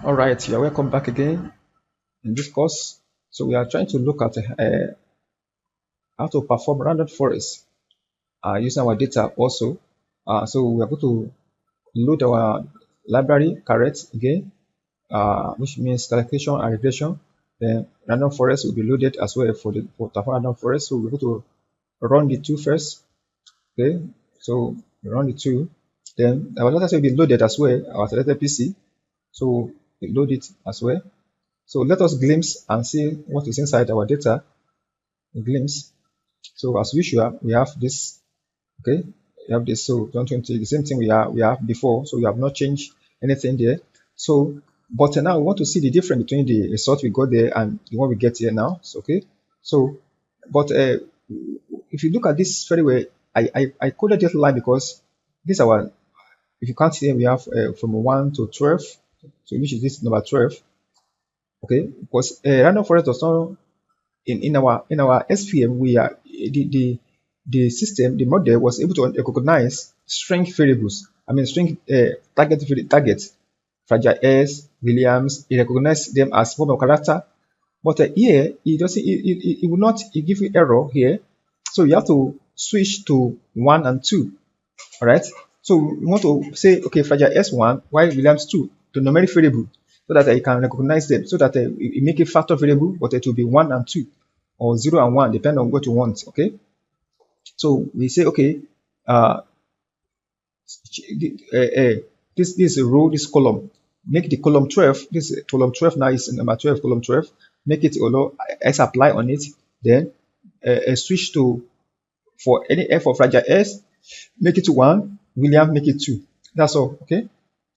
All right, you're welcome back again in this course. So we are trying to look at how to perform random forest using our data also. So we are going to load our library caret again, which means calculation and regression. Then random forest will be loaded as well for perform random forest. So we're going to run the two first. Okay, so we run the two. Then our data will be loaded as well, our selected PC. So we load it as well. So let us glimpse and see what is inside our data. A glimpse. So as usual, we have this. Okay, we have this. So 2020, the same thing we have before. So we have not changed anything there. So, but now we want to see the difference between the result we got there and the one we get here now. So, okay. So, but if you look at this very well, I coded this line because this our. If you can't see, we have from 1 to 12. So which is this number 12. Okay, because random forest does not in our SPM we are the system, the model was able to recognize string variables. I mean string target fragile S, Williams. It recognizes them as form of character, but here it doesn't. It will not. It give you error here, so you have to switch to 1 and 2. All right. So we want to say okay, fragile S1, while Williams 2, the numeric variable, so that I can recognize them, so that it make a factor variable, but it will be 1 and 2 or 0 and 1, depending on what you want. Okay. So we say okay, this is a row, this column, make the column 12. This column 12 now is number 12, column 12. Make it although S apply on it, then switch to for any F of fragile S, make it 1, William make it 2. That's all. Okay,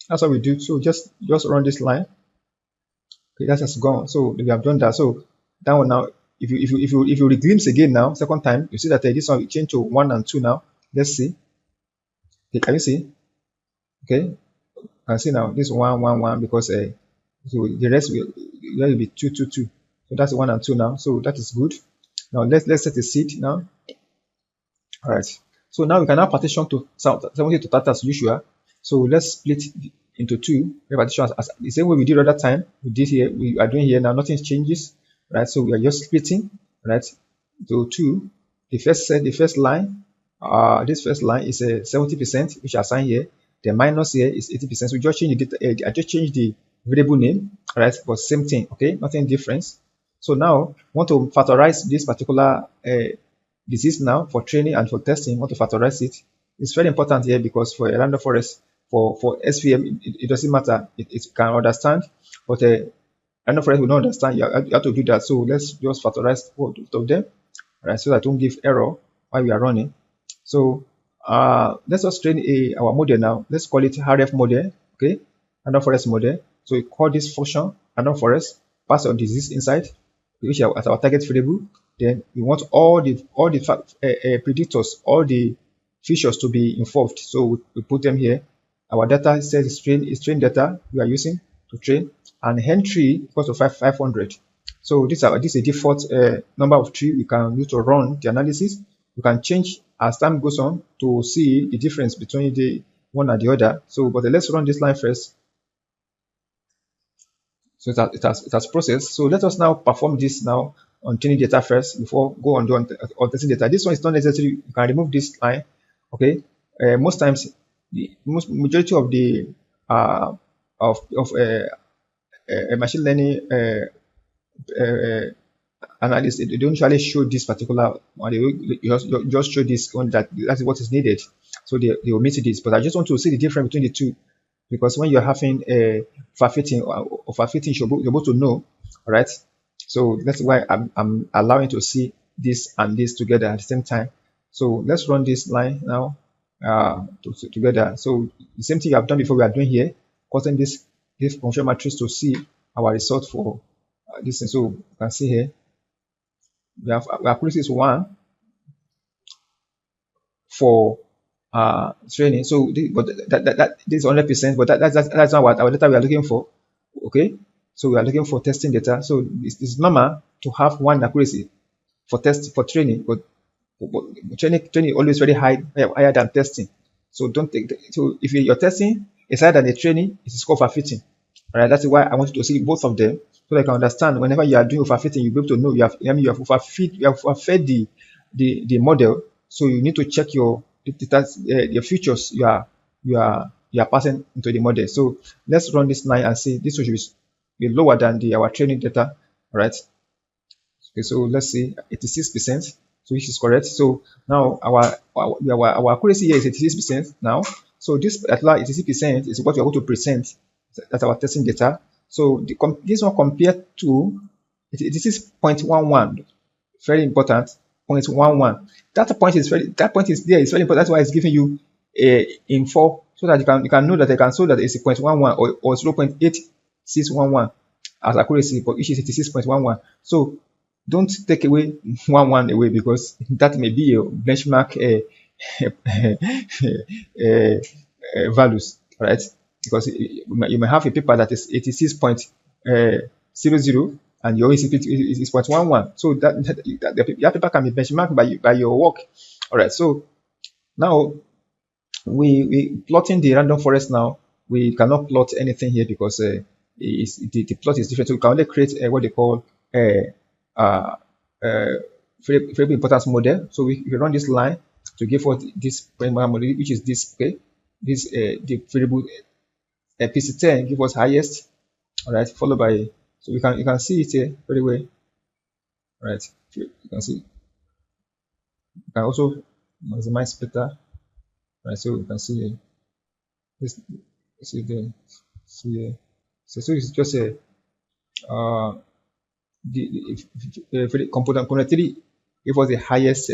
that's what we do. So just run this line. Okay, that has gone. So we have done that. So that one now, if you glimpse again now, second time, you see that this one will change to 1 and 2 now. Let's see. Okay, can you see? Okay, you can see now this 1 1 1 because so the rest will be 2 2 2. So that's 1 and 2 now. So that is good. Now let's set a seed now. All right. So now we can now partition to 70 to 30 as usual. So let's split into two partition as the same way we did other time. We did here. We are doing here now. Nothing changes, right? So we are just splitting, right? To two. The first line. This first line is a 70%, which I assign here. The minus here is 80%. So we just change the I just change the variable name, right? But same thing, okay? Nothing difference. So now want to factorize this particular disease now for training and for testing. Want to factorize it. It's very important here because for a random forest, for SVM, it doesn't matter. It can understand, but random forest will not understand. You have to do that. So let's just factorize both of them, right? So that I don't give error while we are running. So let's just train our model now. Let's call it RF model, okay? Random forest model. So we call this function random forest, pass on disease inside, which is as our target variable. Then we want all the predictors, all the features to be involved. So we put them here. Our data set is train data we are using to train, and hen tree equals to 500. So this is a default number of tree we can use to run the analysis. We can change as time goes on to see the difference between the one and the other. So, but let's run this line first. So it has processed. So let us now perform this now on training data first before go on testing data. This one is not necessary. You can remove this line. Okay. Most times, the majority of the machine learning analysts, they don't usually show this particular one. They just show this one that's what is needed. So they omit this. But I just want to see the difference between the two, because when you're having a overfitting or overfitting, you're able to know. All right. So that's why I'm allowing to see this and this together at the same time. So let's run this line now together. So the same thing I've done before we are doing here, causing this Morphometrics to see our result for this thing. So you can see here we have accuracy 1 for training. So but that this is 100%, but that's not what our data we are looking for. Okay. So we are looking for testing data. So it's normal to have 1 accuracy for training, but training always very higher than testing. So don't take so if your testing is higher than the training, it's called overfitting. All right, that's why I want you to see both of them so that you can understand whenever you are doing overfitting, you'll be able to know you have overfed the model. So you need to check your features you are passing into the model. So let's run this line and see this should be lower than our training data. All right. Okay, so let's say 86%, so which is correct. So now our accuracy here is 86% now. So this particular 86% is what we are going to present as our testing data. So this one compared to 86.11, very important, 0.11. That point is there. It's very important. That's why it's giving you a info so that you can know that it's 0.11 or 0.8611 as accuracy, but which is 86.11. So don't take away 11 away, because that may be your benchmark values, right? Because you may have a paper that is 86.00 and your OECP is 0.11. So that paper can be benchmarked by your work. All right. So now we plotting the random forest. Now we cannot plot anything here because the plot is different. So we can only create what they call variable importance model. So we run this line to give us this primary model, which is this. Okay, this the variable PC10 give us highest. All right, followed by, so you can see it here very well. All right, you can see. You can also maximize better. Right, so you can see this. See the see so it's just a the component 3, it was the highest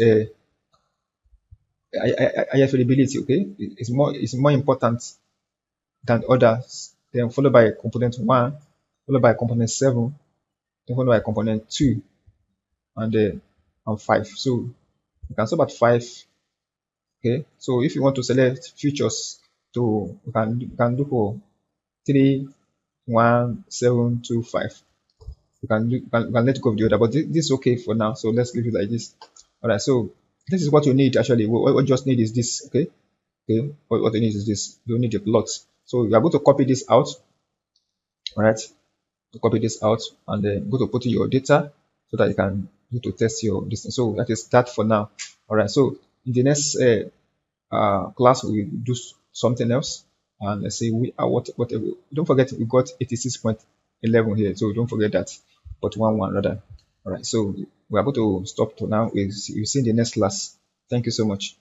highest variability. Okay, it's more important than others. Then followed by component 1, followed by component 7, then followed by component 2, and 5. So you can stop at 5. Okay, so if you want to select features, you can do for 3, 1, 7, 2, 5. You can let go of the other, but this is okay for now. So let's leave it like this. All right, so this is what you need actually. What you just need is this. Okay, what you need is this. You need the plots. So you are going to copy this out. All right, to copy this out and then go to put in your data so that you can go to test your distance. So that is that for now. All right, so in the next class we will do something else, and let's say whatever. Don't forget we got 86.11 here, so don't forget that, but 11 rather. All right, so we are going to stop to now. We'll see in the next class. Thank you so much.